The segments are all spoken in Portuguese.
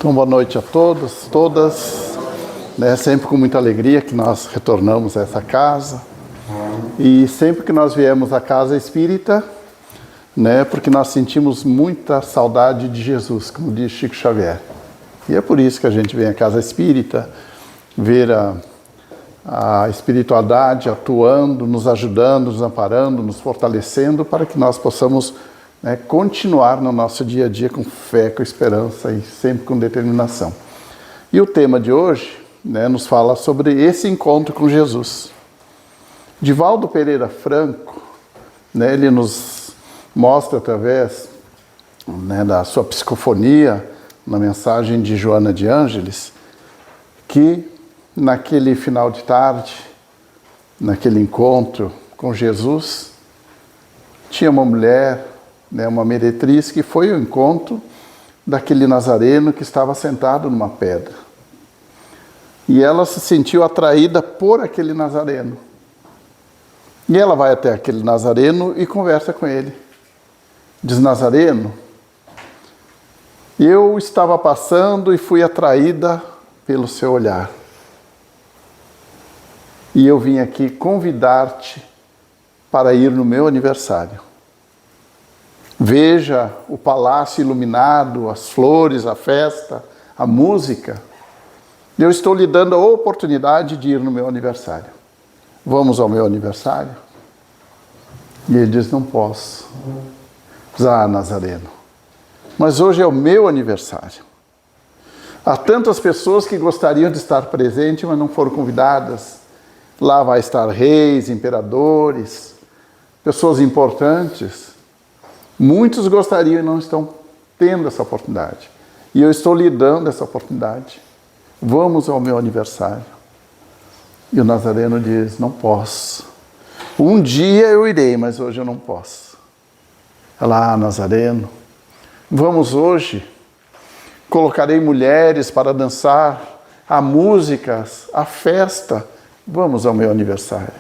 Então, boa noite a todos, todas. Sempre com muita alegria que nós retornamos a essa casa. E sempre que nós viemos à casa espírita, porque nós sentimos muita saudade de Jesus, como diz Chico Xavier. E é por isso que a gente vem à casa espírita, ver a espiritualidade atuando, nos ajudando, nos amparando, nos fortalecendo, para que nós possamos continuar no nosso dia a dia com fé, com esperança e sempre com determinação. E o tema de hoje nos fala sobre esse encontro com Jesus. Divaldo Pereira Franco, ele nos mostra através da sua psicofonia, na mensagem de Joana de Ângeles, que naquele final de tarde, naquele encontro com Jesus, tinha uma mulher, uma meretriz, que foi ao encontro daquele nazareno que estava sentado numa pedra. E ela se sentiu atraída por aquele nazareno. E ela vai até aquele nazareno e conversa com ele. Diz: Nazareno, eu estava passando e fui atraída pelo seu olhar. E eu vim aqui convidar-te para ir no meu aniversário. Veja o palácio iluminado, as flores, a festa, a música. Eu estou lhe dando a oportunidade de ir no meu aniversário. Vamos ao meu aniversário? E ele diz: não posso. Diz: Nazareno, mas hoje é o meu aniversário. Há tantas pessoas que gostariam de estar presentes, mas não foram convidadas. Lá vai estar reis, imperadores, pessoas importantes. Muitos gostariam e não estão tendo essa oportunidade. E eu estou lhe dando essa oportunidade. Vamos ao meu aniversário. E o nazareno diz: não posso. Um dia eu irei, mas hoje eu não posso. Ela: Nazareno, vamos hoje. Colocarei mulheres para dançar, há músicas, há festa. Vamos ao meu aniversário.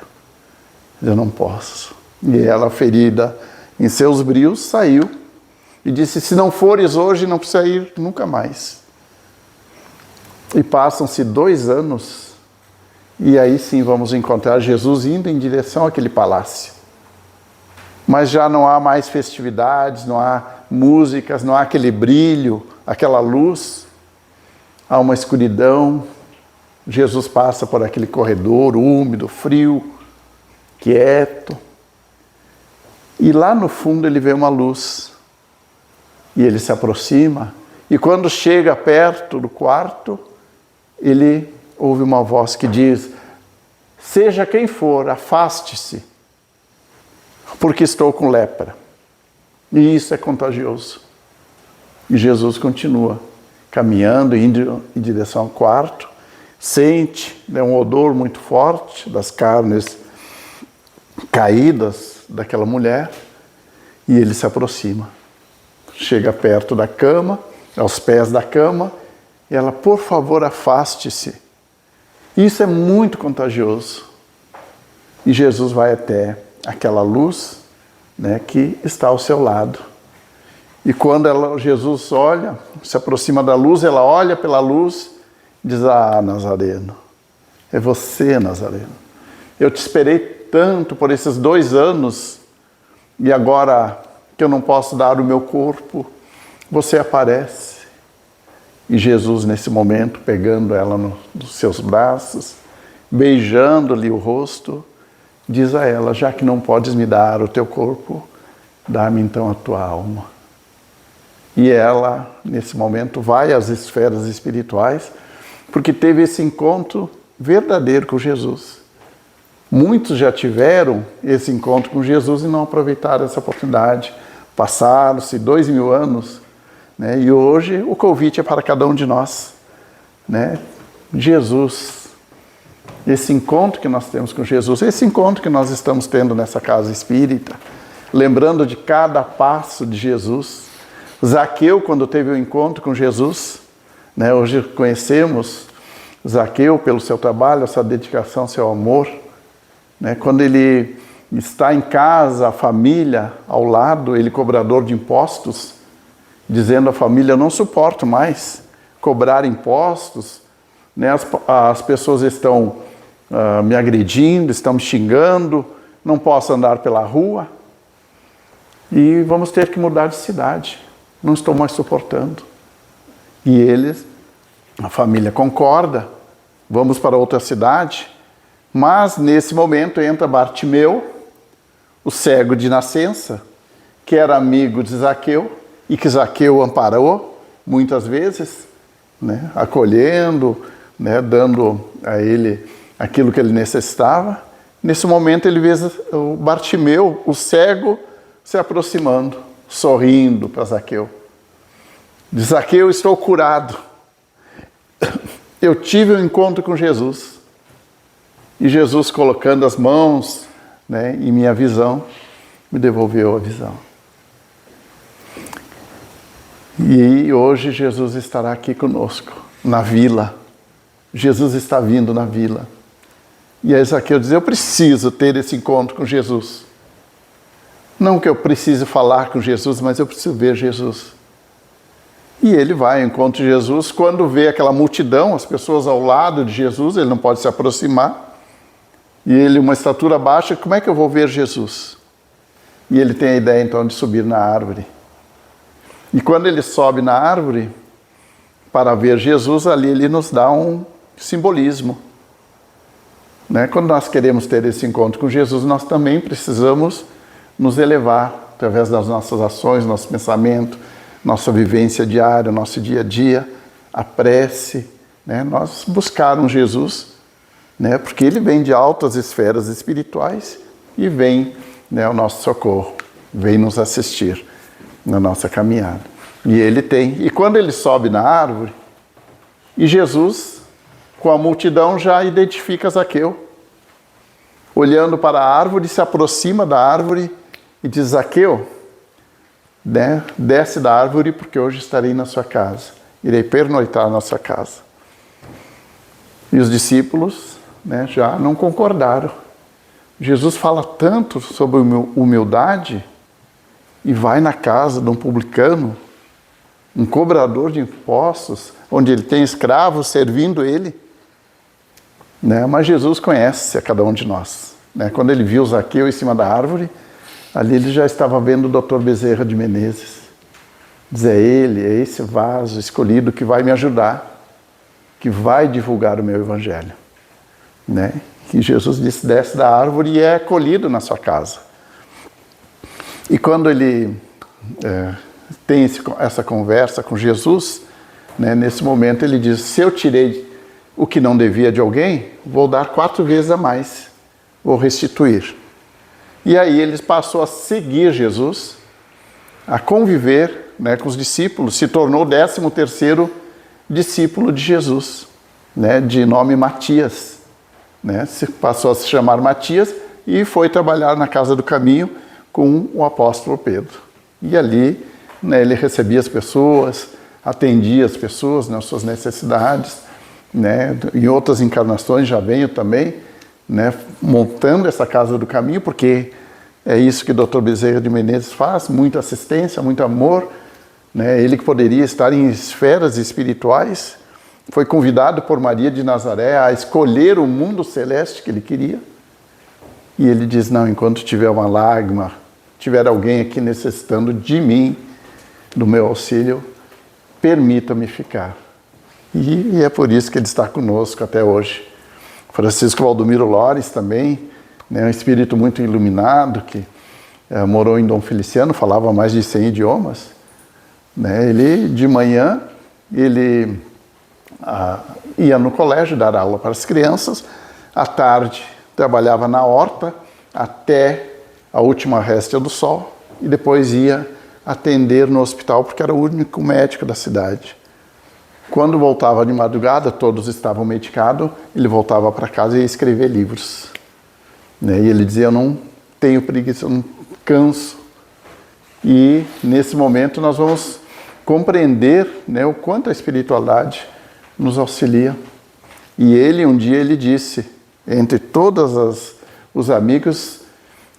Eu não posso. E ela, ferida em seus brios, saiu e disse: se não fores hoje, não precisa ir nunca mais. E passam-se 2 anos, e aí sim vamos encontrar Jesus indo em direção àquele palácio. Mas já não há mais festividades, não há músicas, não há aquele brilho, aquela luz. Há uma escuridão. Jesus passa por aquele corredor úmido, frio, quieto. E lá no fundo ele vê uma luz. E ele se aproxima. E quando chega perto do quarto, ele ouve uma voz que diz: seja quem for, afaste-se, porque estou com lepra. E isso é contagioso. E Jesus continua caminhando, indo em direção ao quarto. Sente um odor muito forte das carnes caídas daquela mulher, e ele se aproxima. Chega perto da cama, aos pés da cama, e ela: por favor, afaste-se. Isso é muito contagioso. E Jesus vai até aquela luz que está ao seu lado. E quando Jesus olha, se aproxima da luz, ela olha pela luz, diz: Nazareno, é você, Nazareno. Eu te esperei tanto por esses 2 anos, e agora que eu não posso dar o meu corpo, você aparece. E Jesus, nesse momento, pegando ela nos seus braços, beijando-lhe o rosto, diz a ela: já que não podes me dar o teu corpo, dá-me então a tua alma. E ela, nesse momento, vai às esferas espirituais, porque teve esse encontro verdadeiro com Jesus. Muitos já tiveram esse encontro com Jesus e não aproveitaram essa oportunidade. Passaram-se 2000 anos, e hoje o convite é para cada um de nós. Jesus, esse encontro que nós temos com Jesus, esse encontro que nós estamos tendo nessa casa espírita, lembrando de cada passo de Jesus. Zaqueu, quando teve o encontro com Jesus, hoje conhecemos Zaqueu pelo seu trabalho, sua dedicação, seu amor. Quando ele está em casa, a família ao lado, ele cobrador de impostos, dizendo à família: eu não suporto mais cobrar impostos, né? As pessoas estão me agredindo, estão me xingando, não posso andar pela rua e vamos ter que mudar de cidade, não estou mais suportando. E eles, a família concorda, vamos para outra cidade, mas nesse momento entra Bartimeu, o cego de nascença, que era amigo de Zaqueu e que Zaqueu amparou muitas vezes, né? Acolhendo, né? Dando a ele aquilo que ele necessitava. Nesse momento ele vê o Bartimeu, o cego, se aproximando, sorrindo para Zaqueu. Diz: Zaqueu, estou curado. Eu tive um encontro com Jesus. E Jesus, colocando as mãos, né, em minha visão, me devolveu a visão. E hoje Jesus estará aqui conosco, na vila. Jesus está vindo na vila. E aí Zaqueu diz: eu preciso ter esse encontro com Jesus. Não que eu precise falar com Jesus, mas eu preciso ver Jesus. E ele vai ao encontro de Jesus. Quando vê aquela multidão, as pessoas ao lado de Jesus, ele não pode se aproximar. E ele, uma estatura baixa, como é que eu vou ver Jesus? E ele tem a ideia então de subir na árvore. E quando ele sobe na árvore para ver Jesus, ali ele nos dá um simbolismo. Né? Quando nós queremos ter esse encontro com Jesus, nós também precisamos nos elevar através das nossas ações, nosso pensamento, nossa vivência diária, nosso dia a dia, a prece, né? Nós buscar um Jesus, né? Porque ele vem de altas esferas espirituais e vem, né, ao nosso socorro, vem nos assistir na nossa caminhada. E ele tem. E quando ele sobe na árvore, e Jesus, com a multidão, já identifica Zaqueu. Olhando para a árvore, se aproxima da árvore e diz: Zaqueu, né, desce da árvore, porque hoje estarei na sua casa. Irei pernoitar na sua casa. E os discípulos, né, já não concordaram. Jesus fala tanto sobre humildade e vai na casa de um publicano, um cobrador de impostos, onde ele tem escravos servindo ele. Né? Mas Jesus conhece a cada um de nós. Né? Quando ele viu Zaqueu em cima da árvore, ali ele já estava vendo o Dr. Bezerra de Menezes. Diz: é ele, é esse vaso escolhido que vai me ajudar, que vai divulgar o meu evangelho. Né? Que Jesus disse: desce da árvore e é acolhido na sua casa. E quando ele tem essa conversa com Jesus, né, nesse momento ele diz: se eu tirei o que não devia de alguém, vou dar 4 vezes a mais, vou restituir. E aí ele passou a seguir Jesus, a conviver, né, com os discípulos, se tornou o 13º discípulo de Jesus, né, de nome Matias. Né, passou a se chamar Matias e foi trabalhar na Casa do Caminho com o apóstolo Pedro. E ali, né, ele recebia as pessoas, atendia as pessoas nas suas necessidades. Né, em outras encarnações já venho também, né, montando essa Casa do Caminho, porque é isso que o Dr. Bezerra de Menezes faz, muita assistência, muito amor. Né, ele que poderia estar em esferas espirituais, foi convidado por Maria de Nazaré a escolher o mundo celeste que ele queria. E ele diz: não, enquanto tiver uma lágrima, tiver alguém aqui necessitando de mim, do meu auxílio, permita-me ficar. E é por isso que ele está conosco até hoje. Francisco Valdomiro Lores também, né, um espírito muito iluminado, que morou em Dom Feliciano, falava mais de 100 idiomas. Né, ele, de manhã, ele ia no colégio dar aula para as crianças, à tarde trabalhava na horta até a última réstia do sol e depois ia atender no hospital, porque era o único médico da cidade. Quando voltava de madrugada, todos estavam medicados, ele voltava para casa e ia escrever livros. Né? E ele dizia: eu não tenho preguiça, eu não canso. E nesse momento nós vamos compreender, né, o quanto a espiritualidade nos auxilia. E ele, um dia, ele disse, entre todos os amigos: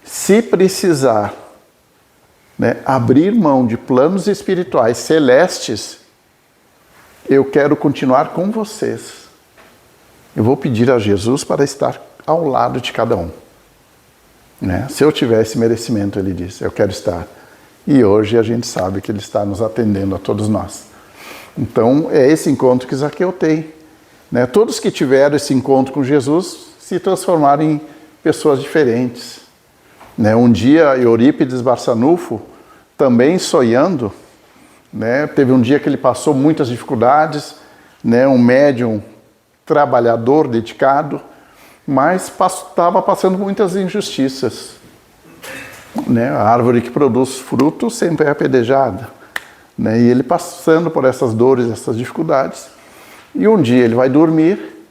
se precisar, né, abrir mão de planos espirituais celestes, eu quero continuar com vocês. Eu vou pedir a Jesus para estar ao lado de cada um. Né? Se eu tivesse merecimento, ele disse, eu quero estar. E hoje a gente sabe que ele está nos atendendo a todos nós. Então, é esse encontro que Zaqueu tem. Né? Todos que tiveram esse encontro com Jesus se transformaram em pessoas diferentes. Né? Um dia, Eurípides Barçanufo, também sonhando, né? Teve um dia que ele passou muitas dificuldades, né? Um médium trabalhador, dedicado, mas estava passando muitas injustiças. Né? A árvore que produz fruto sempre é apedrejada. Né? E ele passando por essas dores, essas dificuldades. E um dia ele vai dormir,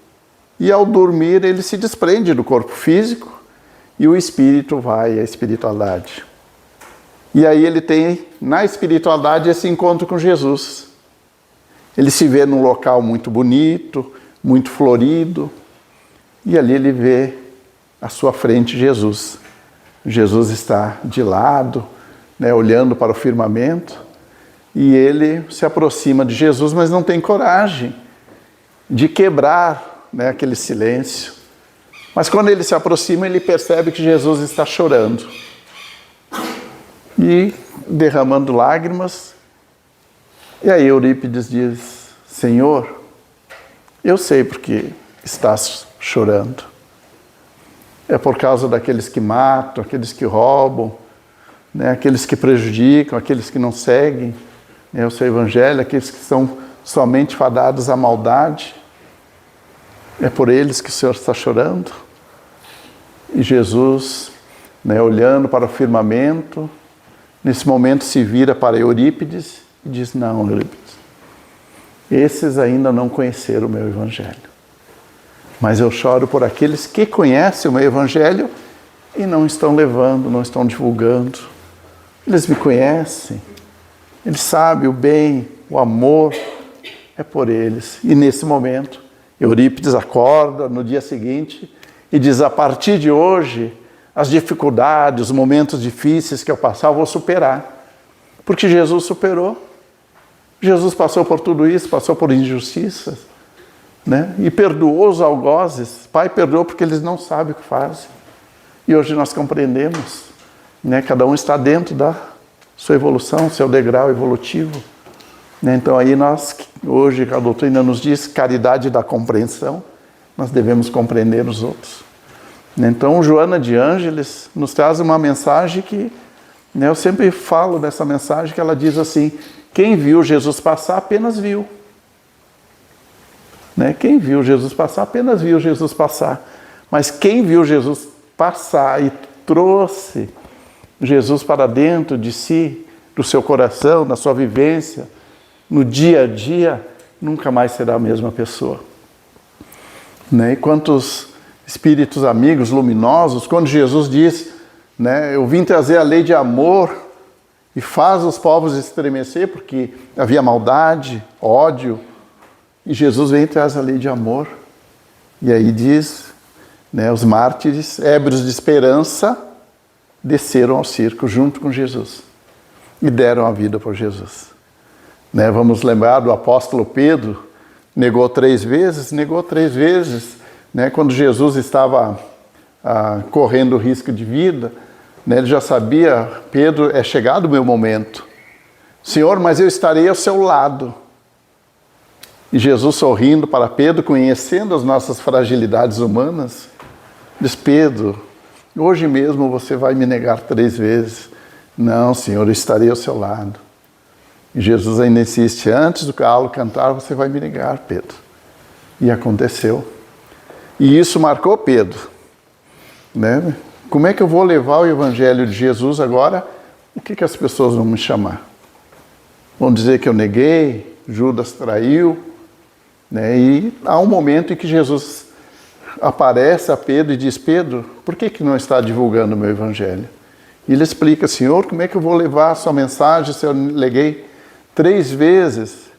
e ao dormir ele se desprende do corpo físico, e o espírito vai à espiritualidade. E aí ele tem, na espiritualidade, esse encontro com Jesus. Ele se vê num local muito bonito, muito florido, e ali ele vê à sua frente Jesus. Jesus está de lado, né, olhando para o firmamento, e ele se aproxima de Jesus, mas não tem coragem de quebrar, né, aquele silêncio. Mas quando ele se aproxima, ele percebe que Jesus está chorando. E derramando lágrimas. E aí Eurípides diz, Senhor, eu sei porque estás chorando. É por causa daqueles que matam, aqueles que roubam, né, aqueles que prejudicam, aqueles que não seguem, né, o seu evangelho, aqueles que são somente fadados à maldade. É por eles que o Senhor está chorando. E Jesus, né, olhando para o firmamento, nesse momento se vira para Eurípides e diz, não, Eurípides, esses ainda não conheceram o meu evangelho. Mas eu choro por aqueles que conhecem o meu evangelho e não estão levando, não estão divulgando. Eles me conhecem, eles sabem o bem, o amor, é por eles. E nesse momento, Eurípides acorda no dia seguinte e diz, a partir de hoje, as dificuldades, os momentos difíceis que eu passar, eu vou superar. Porque Jesus superou. Jesus passou por tudo isso, passou por injustiças, né? E perdoou os algozes. Pai perdoou porque eles não sabem o que fazem. E hoje nós compreendemos, né? Cada um está dentro da sua evolução, seu degrau evolutivo. Né? Então aí nós, hoje a doutrina nos diz, caridade da compreensão, nós devemos compreender os outros. Então Joana de Ângeles nos traz uma mensagem que, né, eu sempre falo dessa mensagem, que ela diz assim, quem viu Jesus passar apenas viu. Né? Quem viu Jesus passar apenas viu Jesus passar. Mas quem viu Jesus passar e trouxe Jesus para dentro de si, do seu coração, na sua vivência, no dia a dia, nunca mais será a mesma pessoa. Né? E quantos espíritos amigos, luminosos, quando Jesus diz, né, eu vim trazer a lei de amor e faz os povos estremecer, porque havia maldade, ódio, e Jesus vem e traz a lei de amor. E aí diz, né, os mártires, ébrios de esperança, desceram ao circo junto com Jesus e deram a vida por Jesus. Né, vamos lembrar do apóstolo Pedro, negou 3 vezes, né, quando Jesus estava correndo risco de vida, né, ele já sabia, Pedro, é chegado o meu momento. Senhor, mas eu estarei ao seu lado. E Jesus sorrindo para Pedro, conhecendo as nossas fragilidades humanas, diz, Pedro, hoje mesmo você vai me negar 3 vezes. Não, Senhor, eu estarei ao seu lado. E Jesus ainda insiste, antes do galo cantar, você vai me negar, Pedro. E aconteceu. E isso marcou Pedro. Né? Como é que eu vou levar o evangelho de Jesus agora? O que as pessoas vão me chamar? Vão dizer que eu neguei, Judas traiu. Né? E há um momento em que Jesus aparece a Pedro e diz, Pedro, por que não está divulgando o meu evangelho? E ele explica, Senhor, como é que eu vou levar a sua mensagem se eu neguei 3 vezes?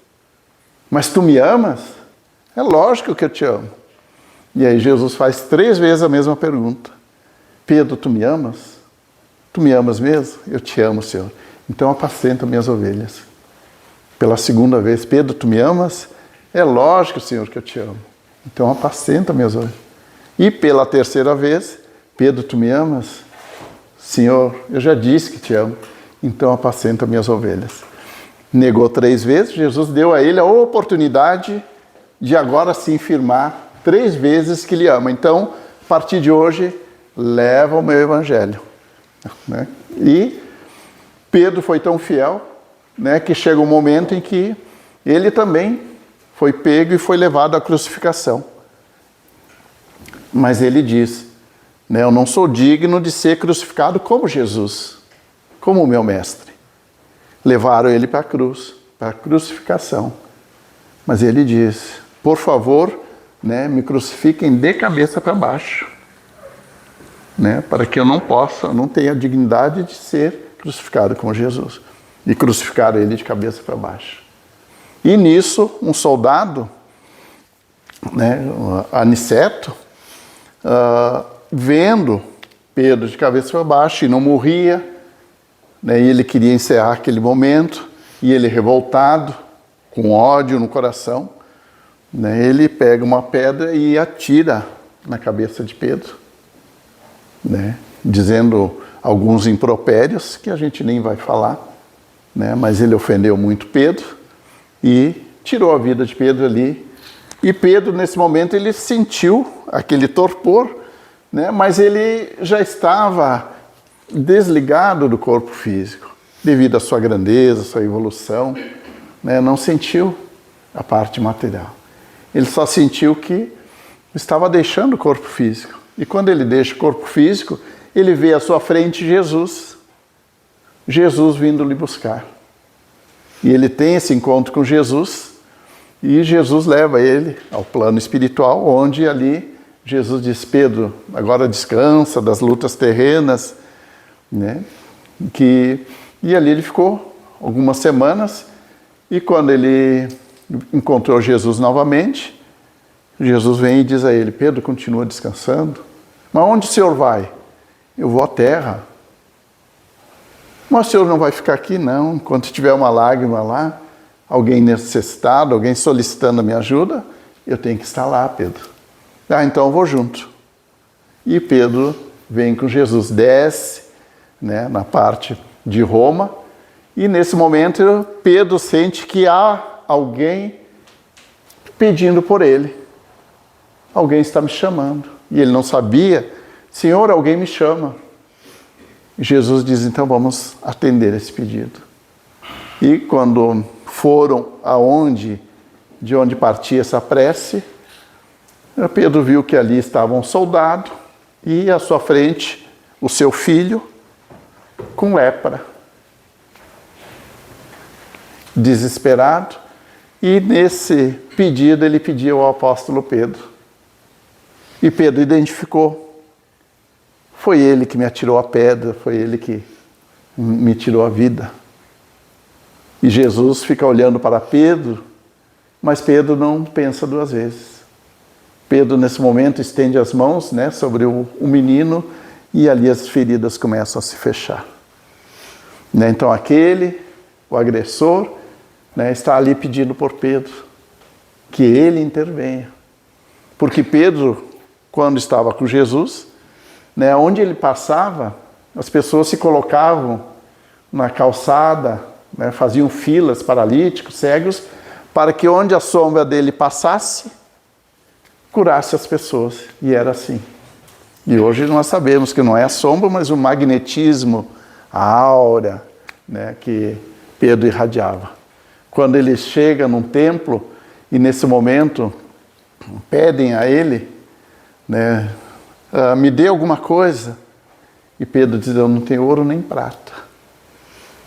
Mas tu me amas? É lógico que eu te amo. E aí Jesus faz 3 vezes a mesma pergunta. Pedro, tu me amas? Tu me amas mesmo? Eu te amo, Senhor. Então apacenta minhas ovelhas. Pela 2ª vez, Pedro, tu me amas? É lógico, Senhor, que eu te amo. Então apacenta minhas ovelhas. E pela terceira vez, Pedro, tu me amas? Senhor, eu já disse que te amo. Então apacenta minhas ovelhas. Negou 3 vezes, Jesus deu a ele a oportunidade de agora sim firmar 3 vezes que lhe ama. Então, a partir de hoje, leva o meu evangelho. Né? E Pedro foi tão fiel, né, que chega um momento em que ele também foi pego e foi levado à crucificação. Mas ele diz, né, eu não sou digno de ser crucificado como Jesus, como o meu mestre. Levaram ele para a cruz, para a crucificação. Mas ele diz, por favor, né, me crucifiquem de cabeça para baixo. Né, para que eu não tenha a dignidade de ser crucificado como Jesus. E crucificaram ele de cabeça para baixo. E nisso, um soldado, né, Aniceto, vendo Pedro de cabeça para baixo e não morria, né, e ele queria encerrar aquele momento, e ele revoltado, com ódio no coração, né, ele pega uma pedra e atira na cabeça de Pedro, né, dizendo alguns impropérios que a gente nem vai falar, né, mas ele ofendeu muito Pedro e tirou a vida de Pedro ali. E Pedro, nesse momento, ele sentiu aquele torpor, né, mas ele já estava desligado do corpo físico, devido à sua grandeza, à sua evolução, né, não sentiu a parte material. Ele só sentiu que estava deixando o corpo físico. E quando ele deixa o corpo físico, ele vê à sua frente Jesus. Jesus vindo lhe buscar. E ele tem esse encontro com Jesus, e Jesus leva ele ao plano espiritual, onde ali Jesus diz, Pedro, agora descansa das lutas terrenas, né? E ali ele ficou algumas semanas, e quando ele encontrou Jesus novamente, Jesus vem e diz a ele, Pedro, continua descansando? Mas onde o senhor vai? Eu vou à terra. Mas o senhor não vai ficar aqui, não. Enquanto tiver uma lágrima lá, alguém necessitado, alguém solicitando a minha ajuda, eu tenho que estar lá, Pedro. Ah, então eu vou junto. E Pedro vem com Jesus, desce, né, na parte de Roma, e nesse momento Pedro sente que há alguém pedindo por ele. Alguém está me chamando. E ele não sabia, Senhor, alguém me chama. Jesus diz, então vamos atender esse pedido. E quando foram de onde partia essa prece, Pedro viu que ali estava um soldado e à sua frente o seu filho com lepra. Desesperado, e nesse pedido ele pediu ao apóstolo Pedro. E Pedro identificou. Foi ele que me atirou a pedra, foi ele que me tirou a vida. E Jesus fica olhando para Pedro, mas Pedro não pensa 2 vezes. Pedro, nesse momento, estende as mãos, né, sobre o menino, e ali as feridas começam a se fechar. Né, então o agressor, né, está ali pedindo por Pedro, que ele intervenha. Porque Pedro, quando estava com Jesus, né, onde ele passava, as pessoas se colocavam na calçada, né, faziam filas, paralíticos, cegos, para que onde a sombra dele passasse, curasse as pessoas. E era assim. E hoje nós sabemos que não é a sombra, mas o magnetismo, a aura, né, que Pedro irradiava. Quando ele chega num templo, e nesse momento pedem a ele, né, me dê alguma coisa. E Pedro diz, eu não tenho ouro nem prata,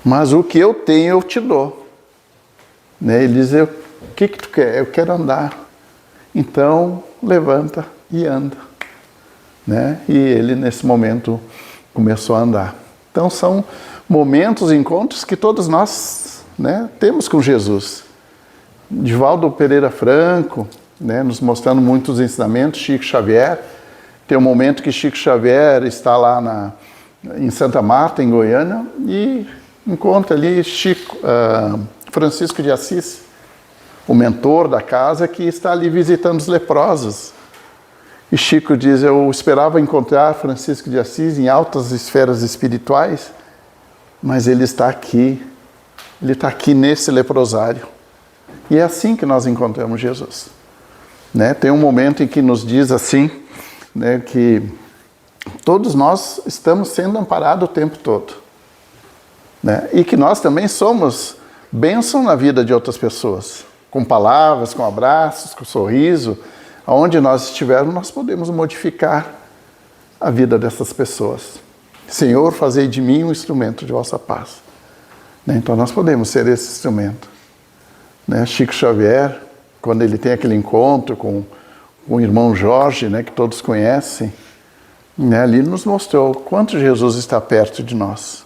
mas o que eu tenho eu te dou. Né, ele diz, o que tu quer? Eu quero andar. Então, levanta e anda. Né? E ele, nesse momento, começou a andar. Então, são momentos, encontros que todos nós, né, temos com Jesus. Divaldo Pereira Franco, né, nos mostrando muitos ensinamentos, Chico Xavier. Tem um momento que Chico Xavier está lá em Santa Marta, em Goiânia, e encontra ali Francisco de Assis. o mentor da casa, que está ali visitando os leprosos. E Chico diz, eu esperava encontrar Francisco de Assis em altas esferas espirituais, mas ele está aqui nesse leprosário. E é assim que nós encontramos Jesus. Né? Tem um momento em que nos diz assim, né, que todos nós estamos sendo amparados o tempo todo. Né? E que nós também somos bênção na vida de outras pessoas. Com palavras, com abraços, com sorriso. Aonde nós estivermos, nós podemos modificar a vida dessas pessoas. Senhor, fazei de mim um instrumento de vossa paz. Né? Então nós podemos ser esse instrumento. Né? Chico Xavier, quando ele tem aquele encontro com o irmão Jorge, né, que todos conhecem, né, ali nos mostrou quanto Jesus está perto de nós.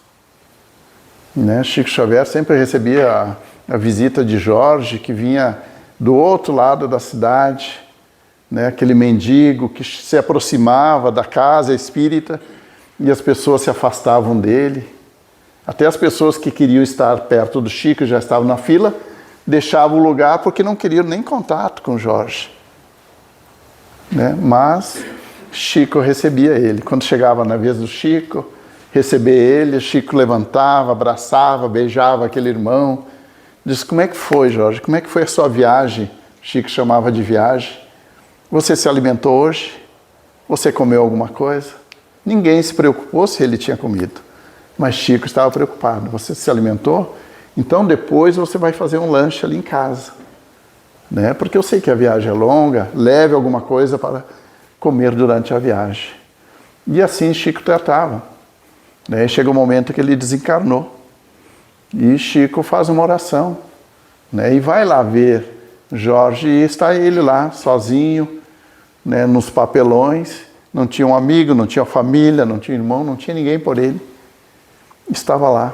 Né? Chico Xavier sempre recebia a visita de Jorge, que vinha do outro lado da cidade, né? Aquele mendigo que se aproximava da casa espírita e as pessoas se afastavam dele. Até as pessoas que queriam estar perto do Chico, já estavam na fila, deixavam o lugar porque não queriam nem contato com Jorge. Né? Mas Chico recebia ele. Quando chegava na vez do Chico, receber ele, Chico levantava, abraçava, beijava aquele irmão. Disse, como é que foi, Jorge? Como é que foi a sua viagem? Chico chamava de viagem. Você se alimentou hoje? Você comeu alguma coisa? Ninguém se preocupou se ele tinha comido. Mas Chico estava preocupado. Você se alimentou? Então depois você vai fazer um lanche ali em casa. Né? Porque eu sei que a viagem é longa, leve alguma coisa para comer durante a viagem. E assim Chico tratava. Né? Chega um momento que ele desencarnou. E Chico faz uma oração. Né? E vai lá ver Jorge e está ele lá, sozinho, né, nos papelões. Não tinha um amigo, não tinha família, não tinha irmão, não tinha ninguém por ele. Estava lá,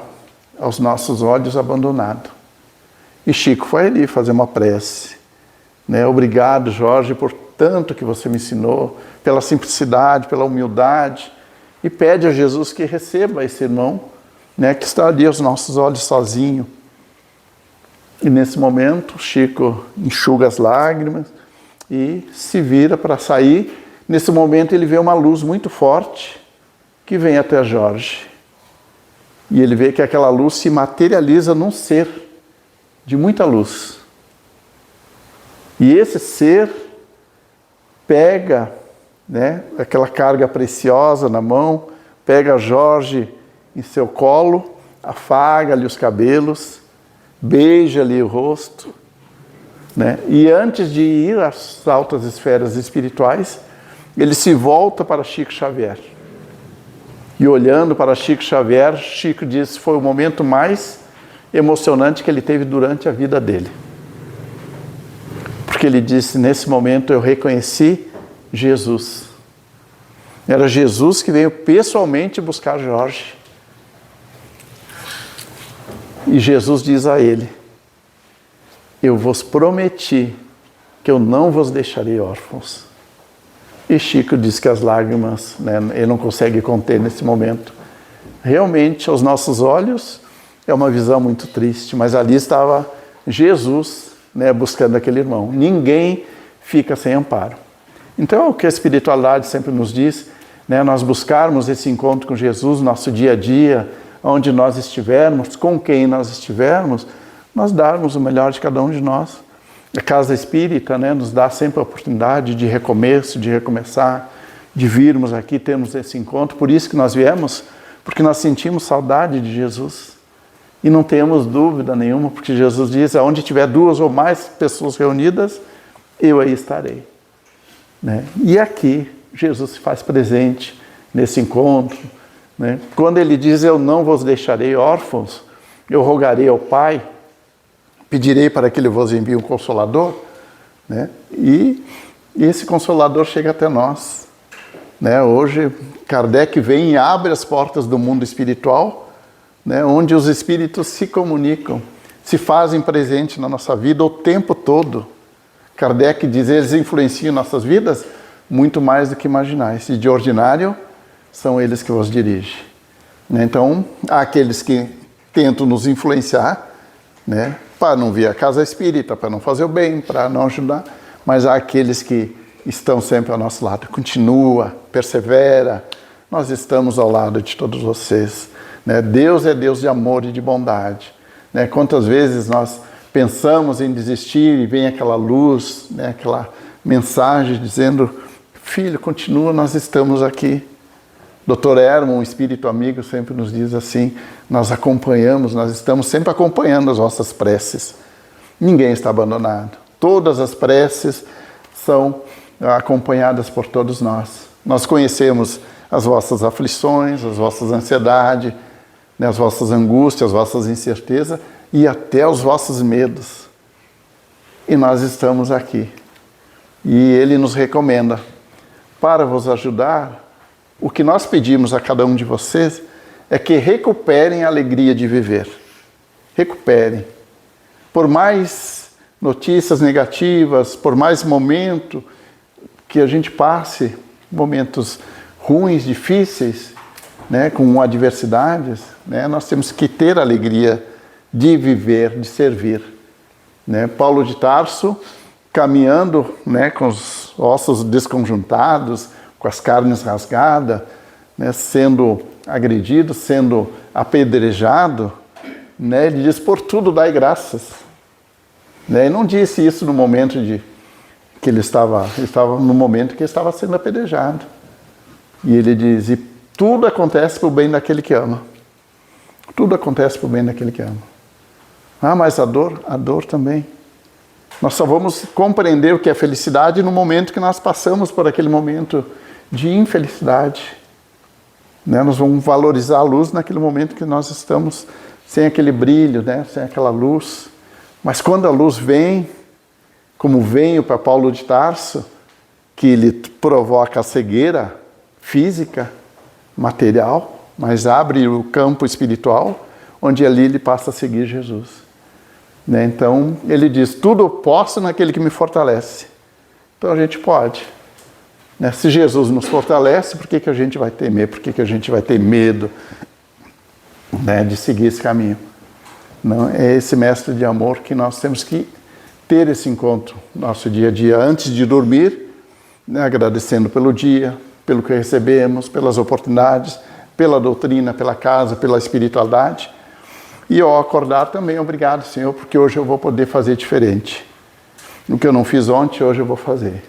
aos nossos olhos, abandonado. E Chico foi ali fazer uma prece. Né? Obrigado, Jorge, por tanto que você me ensinou, pela simplicidade, pela humildade. E pede a Jesus que receba esse irmão, né, que está ali aos nossos olhos sozinho. E nesse momento, Chico enxuga as lágrimas e se vira para sair. Nesse momento ele vê uma luz muito forte que vem até Jorge. E ele vê que aquela luz se materializa num ser de muita luz. E esse ser pega, né, aquela carga preciosa na mão, pega Jorge em seu colo, afaga-lhe os cabelos, beija-lhe o rosto, né? E antes de ir às altas esferas espirituais, ele se volta para Chico Xavier. E olhando para Chico Xavier, Chico diz que foi o momento mais emocionante que ele teve durante a vida dele. Porque ele disse, nesse momento eu reconheci Jesus. Era Jesus que veio pessoalmente buscar Jorge. E Jesus diz a ele, eu vos prometi que eu não vos deixarei órfãos. E Chico diz que as lágrimas, né, ele não consegue conter nesse momento. Realmente, aos nossos olhos, é uma visão muito triste, mas ali estava Jesus, né, buscando aquele irmão. Ninguém fica sem amparo. Então, é o que a espiritualidade sempre nos diz, né, nós buscarmos esse encontro com Jesus no nosso dia a dia, onde nós estivermos, com quem nós estivermos, nós darmos o melhor de cada um de nós. A Casa Espírita, né, nos dá sempre a oportunidade de recomeço, de recomeçar, de virmos aqui, termos esse encontro. Por isso que nós viemos, porque nós sentimos saudade de Jesus. E não temos dúvida nenhuma, porque Jesus diz, aonde tiver 2 ou mais pessoas reunidas, eu aí estarei. Né? E aqui, Jesus se faz presente nesse encontro. Né? Quando ele diz, eu não vos deixarei órfãos, eu rogarei ao Pai, pedirei para que ele vos envie um Consolador, né? E esse Consolador chega até nós. Né? Hoje, Kardec vem e abre as portas do mundo espiritual, né? Onde os espíritos se comunicam, se fazem presente na nossa vida o tempo todo. Kardec diz, eles influenciam nossas vidas muito mais do que imaginais. E de ordinário, são eles que vos dirigem. Então, há aqueles que tentam nos influenciar, né? para não vir à casa espírita, para não fazer o bem, para não ajudar, mas há aqueles que estão sempre ao nosso lado. Continua, persevera, nós estamos ao lado de todos vocês. Né? Deus é Deus de amor e de bondade. Né? Quantas vezes nós pensamos em desistir e vem aquela luz, né? Aquela mensagem dizendo, filho, continua, nós estamos aqui. Dr. Herman, um espírito amigo, sempre nos diz assim, nós acompanhamos, nós estamos sempre acompanhando as vossas preces. Ninguém está abandonado. Todas as preces são acompanhadas por todos nós. Nós conhecemos as vossas aflições, as vossas ansiedades, né, as vossas angústias, as vossas incertezas e até os vossos medos. E nós estamos aqui. E Ele nos recomenda, para vos ajudar, o que nós pedimos a cada um de vocês é que recuperem a alegria de viver. Recuperem. Por mais notícias negativas, por mais momento que a gente passe, momentos ruins, difíceis, né, com adversidades, né, nós temos que ter a alegria de viver, de servir. Né? Paulo de Tarso, caminhando, né, com os ossos desconjuntados, com as carnes rasgadas, né, sendo agredido, sendo apedrejado, né, ele diz, por tudo dai graças. Né? E não disse isso no momento que ele estava no momento que estava sendo apedrejado. E ele diz, e tudo acontece para o bem daquele que ama. Tudo acontece para o bem daquele que ama. Ah, mas a dor também. Nós só vamos compreender o que é felicidade no momento que nós passamos por aquele momento de infelicidade. Né? Nós vamos valorizar a luz naquele momento que nós estamos sem aquele brilho, né? Sem aquela luz. Mas quando a luz vem, como veio para Paulo de Tarso, que ele provoca a cegueira física, material, mas abre o campo espiritual, onde ali ele passa a seguir Jesus. Né? Então, ele diz, tudo eu posso naquele que me fortalece. Então, a gente pode. Né? Se Jesus nos fortalece, por que a gente vai temer? Por que a gente vai ter medo, né, de seguir esse caminho? Não, é esse mestre de amor que nós temos que ter esse encontro no nosso dia a dia, antes de dormir, né, agradecendo pelo dia, pelo que recebemos, pelas oportunidades, pela doutrina, pela casa, pela espiritualidade. E ao acordar também, obrigado, Senhor, porque hoje eu vou poder fazer diferente. O que eu não fiz ontem, hoje eu vou fazer.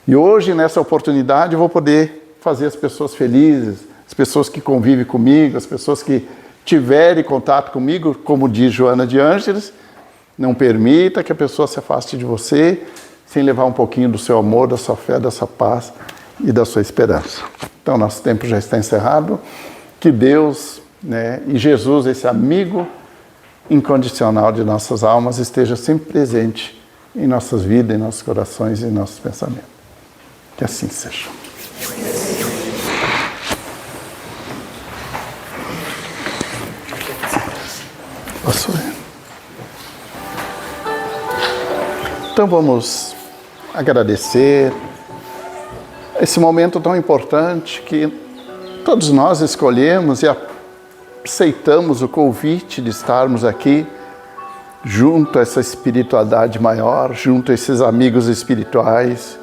E hoje, nessa oportunidade, eu vou poder fazer as pessoas felizes, as pessoas que convivem comigo, as pessoas que tiverem contato comigo, como diz Joana de Ângeles, não permita que a pessoa se afaste de você sem levar um pouquinho do seu amor, da sua fé, da sua paz e da sua esperança. Então, nosso tempo já está encerrado. Que Deus, né, e Jesus, esse amigo incondicional de nossas almas, esteja sempre presente em nossas vidas, em nossos corações e em nossos pensamentos. Que assim seja. Posso ver? Então vamos agradecer esse momento tão importante que todos nós escolhemos e aceitamos o convite de estarmos aqui junto a essa espiritualidade maior, junto a esses amigos espirituais,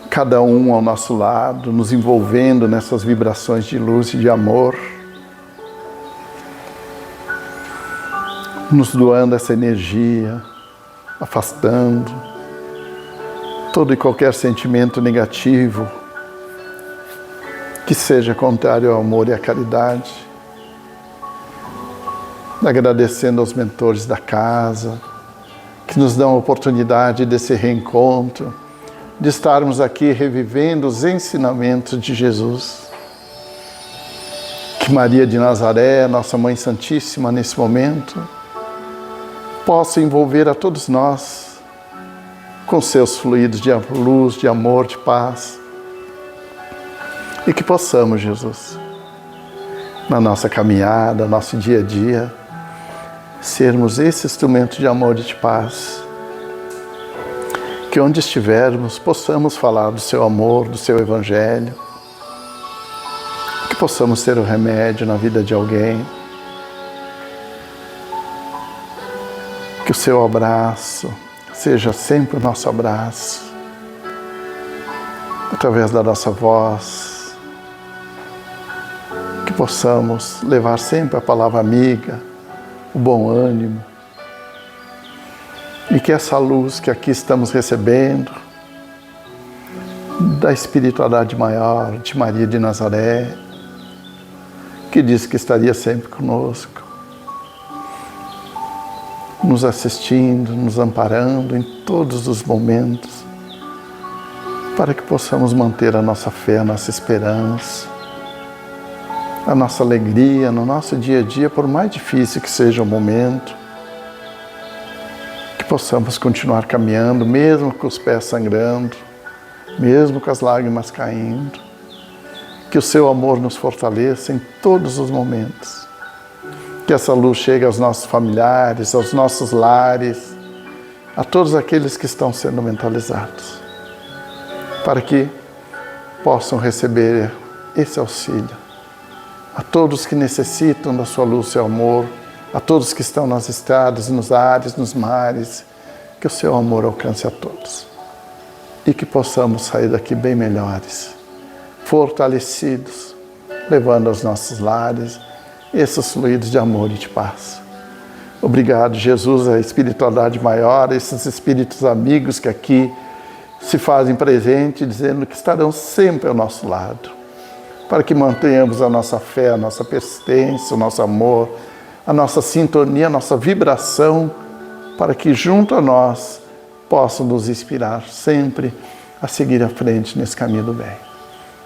cada um ao nosso lado, nos envolvendo nessas vibrações de luz e de amor, nos doando essa energia, afastando todo e qualquer sentimento negativo que seja contrário ao amor e à caridade. Agradecendo aos mentores da casa, que nos dão a oportunidade desse reencontro, de estarmos aqui revivendo os ensinamentos de Jesus. Que Maria de Nazaré, nossa Mãe Santíssima, nesse momento, possa envolver a todos nós com seus fluidos de luz, de amor, de paz. E que possamos, Jesus, na nossa caminhada, nosso dia a dia, sermos esse instrumento de amor e de paz. Que onde estivermos, possamos falar do seu amor, do seu evangelho. Que possamos ser o remédio na vida de alguém. Que o seu abraço seja sempre o nosso abraço, através da nossa voz, que possamos levar sempre a palavra amiga, o bom ânimo, e que essa luz que aqui estamos recebendo, da espiritualidade maior de Maria de Nazaré, que disse que estaria sempre conosco, nos assistindo, nos amparando em todos os momentos, para que possamos manter a nossa fé, a nossa esperança, a nossa alegria no nosso dia a dia, por mais difícil que seja o momento, que possamos continuar caminhando, mesmo com os pés sangrando, mesmo com as lágrimas caindo, que o seu amor nos fortaleça em todos os momentos, que essa luz chegue aos nossos familiares, aos nossos lares, a todos aqueles que estão sendo mentalizados, para que possam receber esse auxílio, a todos que necessitam da sua luz, seu amor, a todos que estão nas estradas, nos ares, nos mares, que o seu amor alcance a todos. E que possamos sair daqui bem melhores, fortalecidos, levando aos nossos lares esses fluidos de amor e de paz. Obrigado, Jesus, a espiritualidade maior, esses espíritos amigos que aqui se fazem presente, dizendo que estarão sempre ao nosso lado, para que mantenhamos a nossa fé, a nossa persistência, o nosso amor, a nossa sintonia, a nossa vibração, para que junto a nós possam nos inspirar sempre a seguir à frente nesse caminho do bem.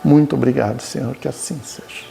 Muito obrigado, Senhor, que assim seja.